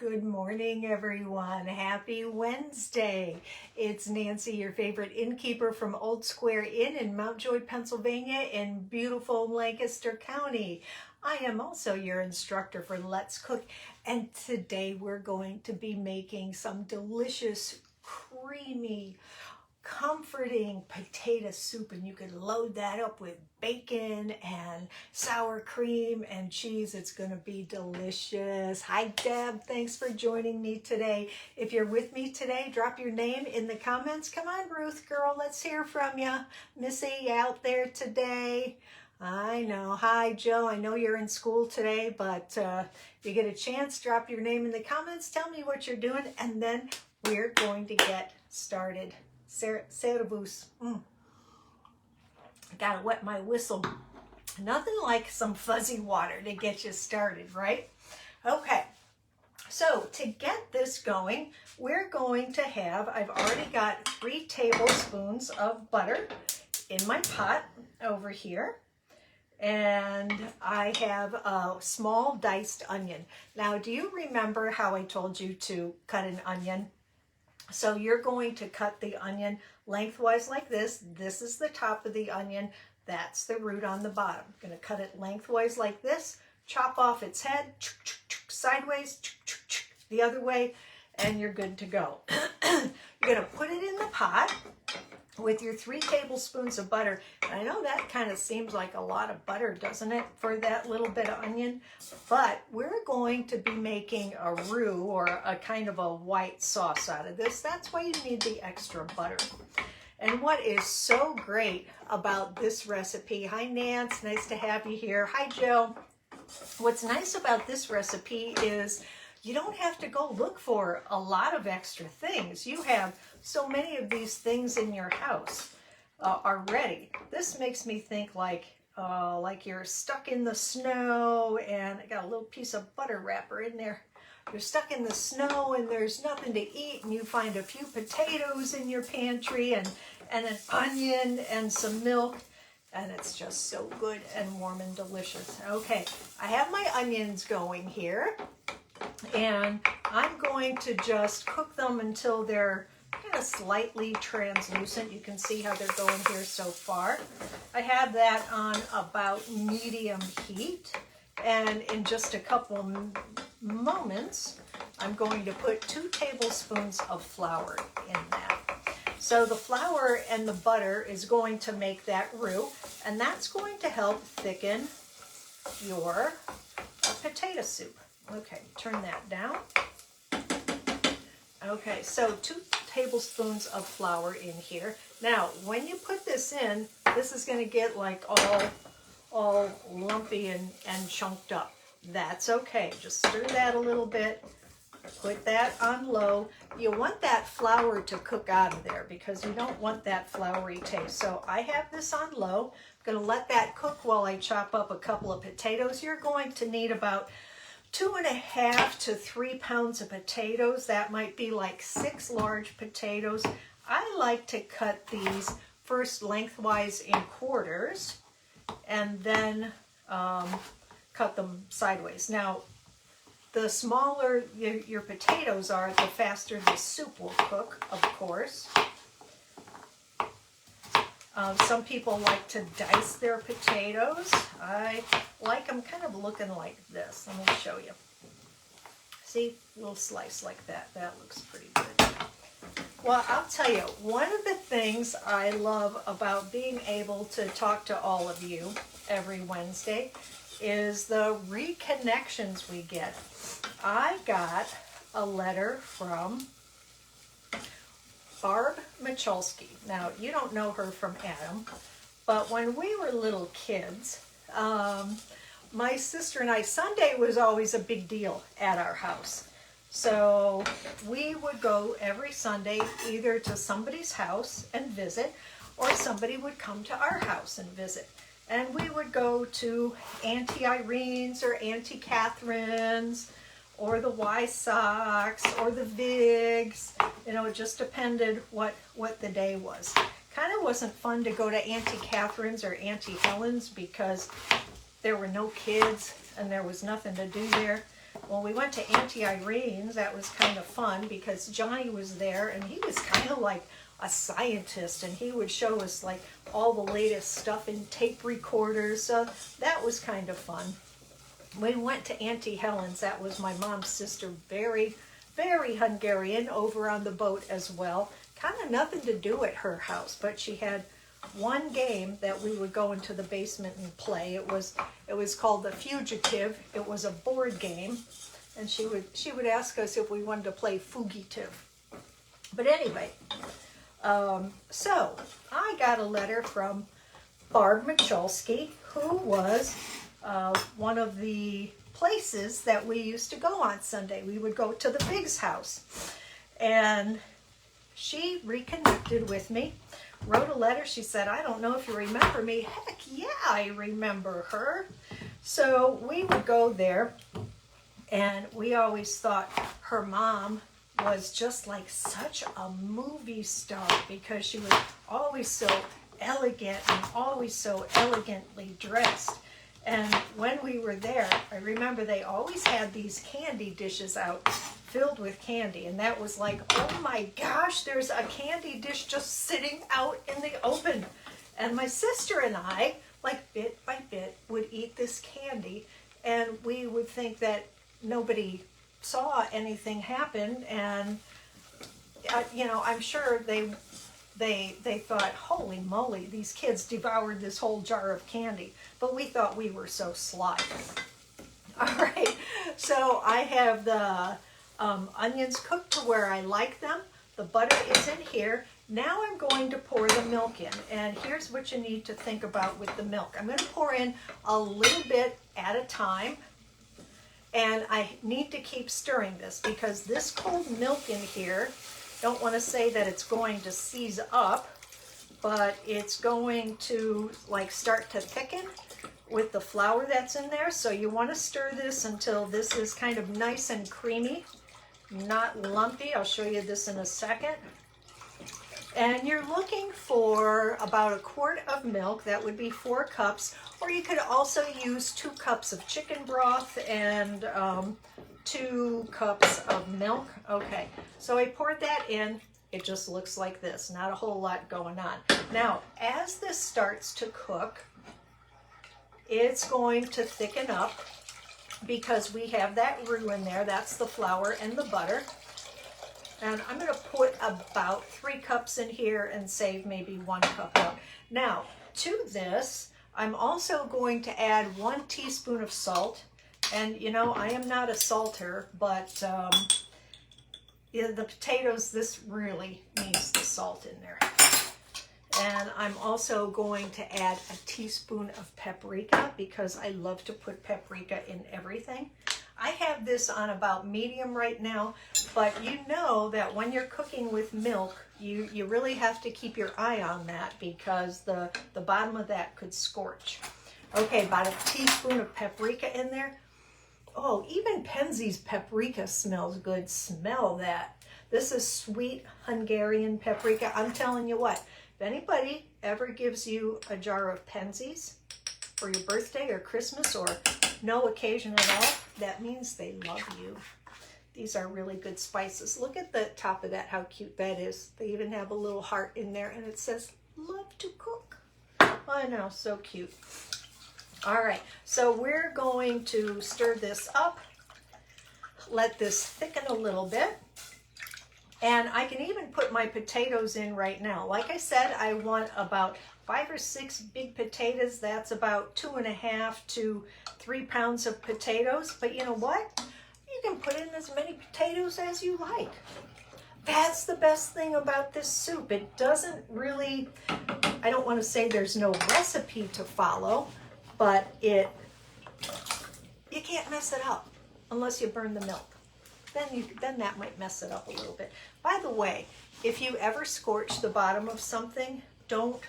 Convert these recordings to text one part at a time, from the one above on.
Good morning, everyone. Happy Wednesday. It's Nancy, your favorite innkeeper from Old Square Inn in Mount Joy, Pennsylvania in beautiful Lancaster County. I am also your instructor for Let's Cook, and today we're going to be making some delicious, creamy, comforting potato soup, and you can load that up with bacon and sour cream and cheese. It's going to be delicious. Hi Deb, thanks for joining me today. If you're with me today, drop your name in the comments. Come on, Ruth girl, let's hear from you. Missy out there today. I know. Hi Joe, I know you're in school today, but if you get a chance, drop your name in the comments, tell me what you're doing, and then we're going to get started. Servus. Gotta wet my whistle. Nothing like some fuzzy water to get you started, right? Okay, so to get this going, we're going to have, I've already got 3 tablespoons of butter in my pot over here. And I have a small diced onion. Now, do you remember how I told you to cut an onion? So you're going to cut the onion lengthwise like this. This is the top of the onion. That's the root on the bottom. I'm going to cut it lengthwise like this, chop off its head, sideways, the other way, and you're good to go. You're going to put it in the pot with your 3 tablespoons of butter. And I know that kind of seems like a lot of butter, doesn't it, for that little bit of onion? But we're going to be making a roux, or a kind of a white sauce out of this. That's why you need the extra butter. And what is so great about this recipe, hi Nance, nice to have you here. Hi Joe. What's nice about this recipe is you don't have to go look for a lot of extra things. You have so many of these things in your house already. This makes me think like you're stuck in the snow, and I got a little piece of butter wrapper in there. You're stuck in the snow and there's nothing to eat, and you find a few potatoes in your pantry and an onion and some milk, and it's just so good and warm and delicious. Okay, I have my onions going here, and I'm going to just cook them until they're kind of slightly translucent. You can see how they're going here so far. I have that on about medium heat, and in just a couple moments I'm going to put 2 tablespoons of flour in that. So the flour and the butter is going to make that roux, and that's going to help thicken your potato soup. Okay, turn that down. Okay, so 2 tablespoons of flour in here. Now, when you put this in, this is going to get like all lumpy and chunked up. That's okay. Just stir that a little bit. Put that on low. You want that flour to cook out of there because you don't want that floury taste. So I have this on low. I'm going to let that cook while I chop up a couple of potatoes. You're going to need about 2.5 to 3 pounds of potatoes. That might be like 6 large potatoes. I like to cut these first lengthwise in quarters and then cut them sideways. Now, the smaller your potatoes are, the faster the soup will cook, of course. Some people like to dice their potatoes. I like them kind of looking like this. Let me show you. See, a little slice like that. That looks pretty good. Well, I'll tell you, one of the things I love about being able to talk to all of you every Wednesday is the reconnections we get. I got a letter from Barb Michalski. Now, you don't know her from Adam, but when we were little kids, my sister and I, Sunday was always a big deal at our house. So we would go every Sunday either to somebody's house and visit, or somebody would come to our house and visit. And we would go to Auntie Irene's or Auntie Catherine's, or the Wysocks, or the Vigs. You know, it just depended what the day was. Kind of wasn't fun to go to Auntie Catherine's or Auntie Helen's because there were no kids and there was nothing to do there. when we went to Auntie Irene's, that was kind of fun because Johnny was there and he was kind of like a scientist, and he would show us like all the latest stuff in tape recorders. So that was kind of fun. We went to Auntie Helen's. That was my mom's sister, very, very Hungarian, over on the boat as well. Kind of nothing to do at her house, but she had one game that we would go into the basement and play. It was called The Fugitive. It was a board game, and she would ask us if we wanted to play Fugitive. But anyway, so I got a letter from Barb Michalski, who was one of the places that we used to go on Sunday. We would go to the Biggs house, and she reconnected with me, wrote a letter. She said, I don't know if you remember me. Heck yeah, I remember her. So we would go there, and we always thought her mom was just like such a movie star because she was always so elegant and always so elegantly dressed. And when we were there, I remember they always had these candy dishes out filled with candy, and that was like, oh my gosh, there's a candy dish just sitting out in the open. And my sister and I, like bit by bit, would eat this candy, and we would think that nobody saw anything happen, and you know, I'm sure they thought, holy moly, these kids devoured this whole jar of candy. But we thought we were so sly. All right, so I have the onions cooked to where I like them. The butter is in here. Now I'm going to pour the milk in. And here's what you need to think about with the milk. I'm going to pour in a little bit at a time. And I need to keep stirring this because this cold milk in here, don't want to say that it's going to seize up, but it's going to like start to thicken with the flour that's in there. So you want to stir this until this is kind of nice and creamy, not lumpy. I'll show you this in a second. And you're looking for about a quart of milk. That would be 4 cups. Or you could also use 2 cups of chicken broth and 2 cups of milk. Okay, so I poured that in. It just looks like this. Not a whole lot going on. Now, as this starts to cook, it's going to thicken up because we have that roux in there. That's the flour and the butter. And I'm going to put about 3 cups in here and save maybe 1 cup out. Now, to this, I'm also going to add 1 teaspoon of salt. And, you know, I am not a salter, but the potatoes, this really needs the salt in there. And I'm also going to add a teaspoon of paprika because I love to put paprika in everything. I have this on about medium right now, but you know that when you're cooking with milk, you really have to keep your eye on that because the bottom of that could scorch. Okay, about a teaspoon of paprika in there. Oh, even Penzeys paprika smells good. Smell that. This is sweet Hungarian paprika. I'm telling you what, if anybody ever gives you a jar of Penzeys for your birthday or Christmas or no occasion at all, that means they love you. These are really good spices. Look at the top of that, how cute that is. They even have a little heart in there and it says, love to cook. I know, so cute. All right, so we're going to stir this up, let this thicken a little bit. And I can even put my potatoes in right now. Like I said, I want about 5 or 6 big potatoes. That's about 2.5 to 3 pounds of potatoes. But you know what? You can put in as many potatoes as you like. That's the best thing about this soup. It doesn't really, I don't want to say there's no recipe to follow, but you can't mess it up unless you burn the milk. Then that might mess it up a little bit. By the way, if you ever scorch the bottom of something, don't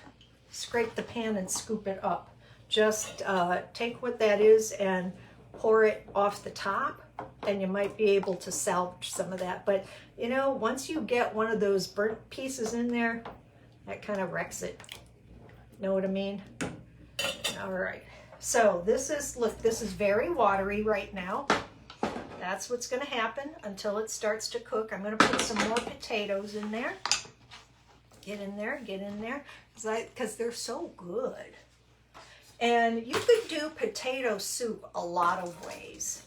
scrape the pan and scoop it up. Just take what that is and pour it off the top, and you might be able to salvage some of that. But you know, once you get one of those burnt pieces in there, that kind of wrecks it. Know what I mean? All right. So this is, look, this is very watery right now. That's what's going to happen until it starts to cook. I'm going to put some more potatoes in there. Get in there, because they're so good. And you could do potato soup a lot of ways,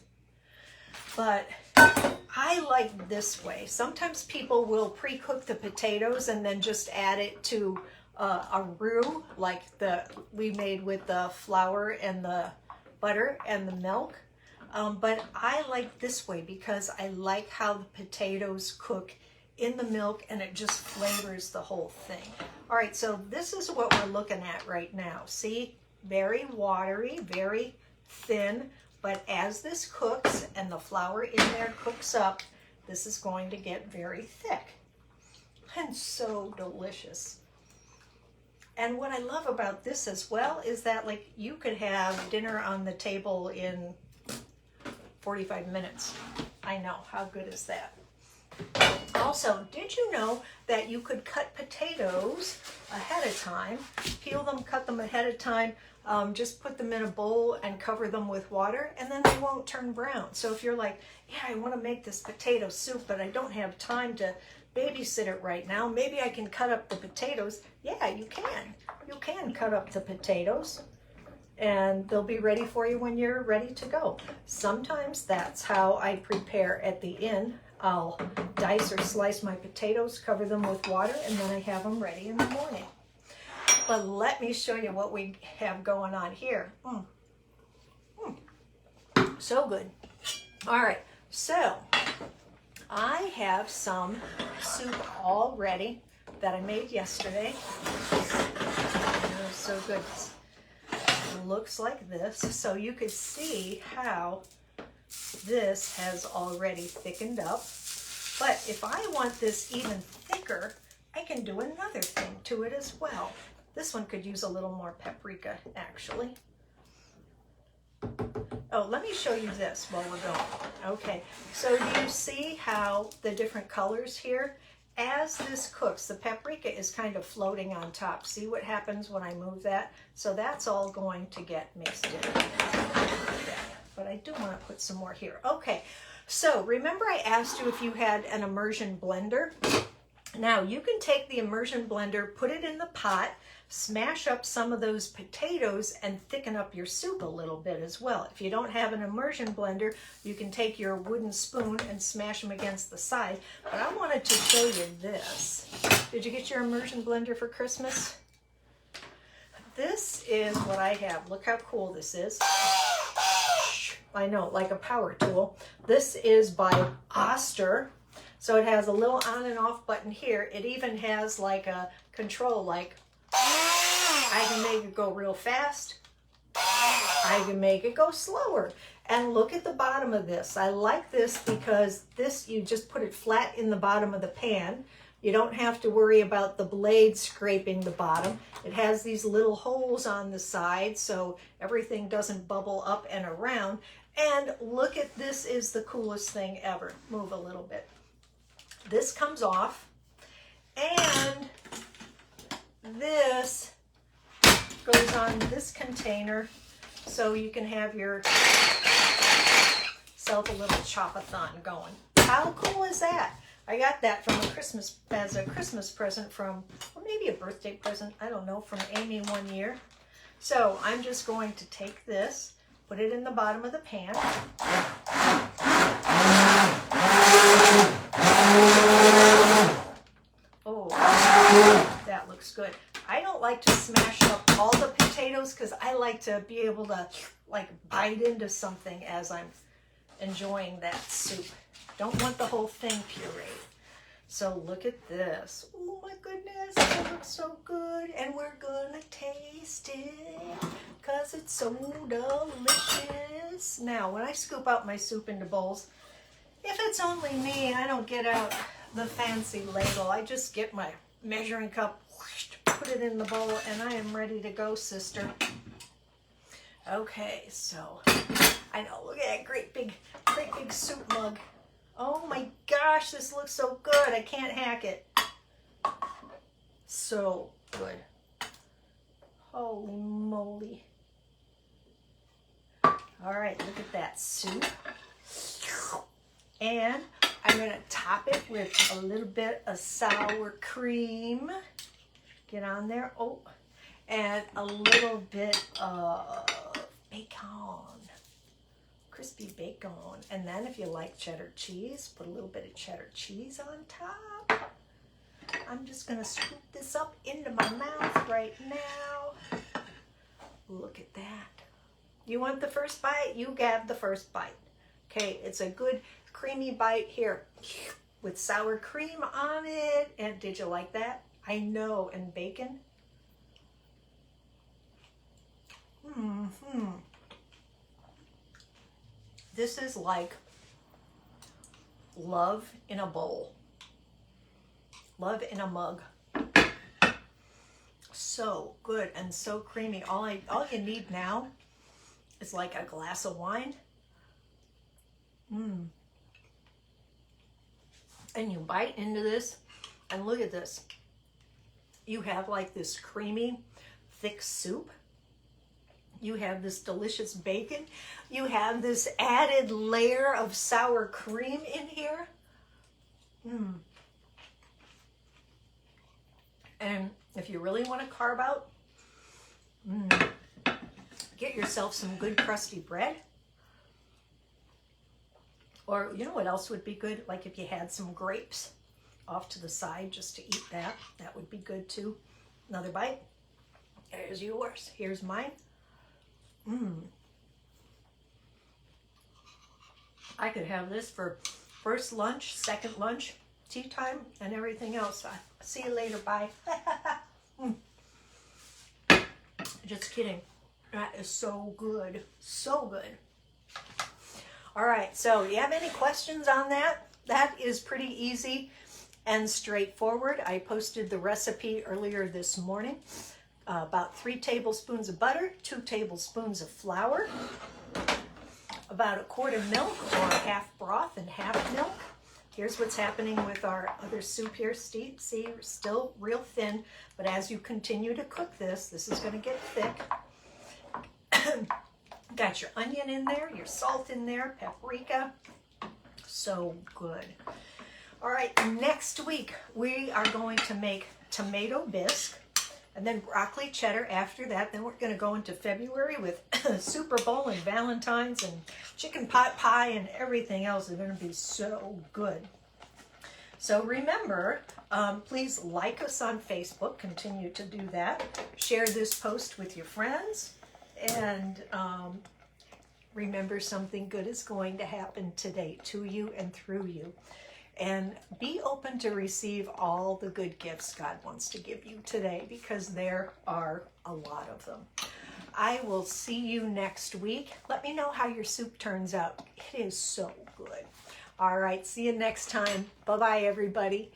but I like this way. Sometimes people will pre-cook the potatoes and then just add it to a roux, like we made with the flour and the butter and the milk. But I like this way because I like how the potatoes cook in the milk and it just flavors the whole thing. All right, so this is what we're looking at right now. See, very watery, very thin, but as this cooks and the flour in there cooks up, this is going to get very thick and so delicious. And what I love about this as well is that, like, you could have dinner on the table in 45 minutes. I know, how good is that? Also, did you know that you could cut potatoes ahead of time, peel them, cut them ahead of time, just put them in a bowl and cover them with water, and then they won't turn brown. So if you're like, yeah, I want to make this potato soup, but I don't have time to babysit it right now, maybe I can cut up the potatoes. Yeah, you can. You can cut up the potatoes, and they'll be ready for you when you're ready to go. Sometimes that's how I prepare at the inn. I'll dice or slice my potatoes, cover them with water, and then I have them ready in the morning. But let me show you what we have going on here. So good. All right, so I have some soup all ready that I made yesterday. It was so good. It looks like this. So you could see how this has already thickened up. But if I want this even thicker, I can do another thing to it as well. This one could use a little more paprika, actually. Oh, let me show you this while we're going. Okay, so do you see how the different colors here? As this cooks, the paprika is kind of floating on top. See what happens when I move that? So that's all going to get mixed in. But I do want to put some more here. Okay, so remember I asked you if you had an immersion blender? Now you can take the immersion blender, put it in the pot, smash up some of those potatoes and thicken up your soup a little bit as well. If you don't have an immersion blender, you can take your wooden spoon and smash them against the side. But I wanted to show you this. Did you get your immersion blender for Christmas? This is what I have. Look how cool this is. I know, like a power tool. This is by Oster. So it has a little on and off button here. It even has like a control, like I can make it go real fast. I can make it go slower. And look at the bottom of this. I like this because this, you just put it flat in the bottom of the pan. You don't have to worry about the blade scraping the bottom. It has these little holes on the side so everything doesn't bubble up and around. And look at this, is the coolest thing ever. Move a little bit. This comes off, and this goes on this container so you can have yourself a little chop-a-thon going. How cool is that? I got that from as a Christmas present from, or maybe a birthday present, I don't know, from Amy one year. So I'm just going to take this, put it in the bottom of the pan. Oh, that looks good. I don't like to smash up all the potatoes because I like to be able to like bite into something as I'm enjoying that soup. Don't want the whole thing pureed. So look at this. Oh my goodness, it looks so good. And we're gonna taste it because it's so delicious. Now, when I scoop out my soup into bowls, if it's only me, I don't get out the fancy ladle. I just get my measuring cup, put it in the bowl, and I am ready to go, sister. Okay, so I know, look at that great big soup mug. Oh my gosh, this looks so good. I can't hack it. So good. Holy moly. All right, look at that soup. And I'm going to top it with a little bit of sour cream. Get on there. Oh, and a little bit of bacon. Crispy bacon. And then if you like cheddar cheese, put a little bit of cheddar cheese on top. I'm just going to scoop this up into my mouth right now. Look at that. You want the first bite? You grab the first bite. Okay, it's a good creamy bite here with sour cream on it. And did you like that? I know, and bacon. This is like love in a bowl. Love in a mug. So good and so creamy. All you need now is like a glass of wine. And you bite into this, and look at this. You have like this creamy, thick soup. You have this delicious bacon. You have this added layer of sour cream in here. And if you really want to carve out, get yourself some good crusty bread. Or you know what else would be good? Like if you had some grapes off to the side just to eat that. That would be good too. Another bite. Here's yours. Here's mine. I could have this for first lunch, second lunch, tea time, and everything else. See you later. Bye. Just kidding. That is so good. So good. All right. So you have any questions on that? That is pretty easy and straightforward. I posted the recipe earlier this morning. About 3 tablespoons of butter, 2 tablespoons of flour, about a quart of milk or half broth and half milk. Here's what's happening with our other soup here. See, still real thin, but as you continue to cook this, this is going to get thick. Got your onion in there, your salt in there, paprika. So good. All right, next week we are going to make tomato bisque. And then broccoli cheddar after that. Then we're going to go into February with Super Bowl and Valentine's and chicken pot pie and everything else. Is going to be so good. So remember, please like us on Facebook. Continue to do that. Share this post with your friends. And remember, something good is going to happen today to you and through you. And be open to receive all the good gifts God wants to give you today, because there are a lot of them. I will see you next week. Let me know how your soup turns out. It is so good. All right, see you next time. Bye-bye, everybody.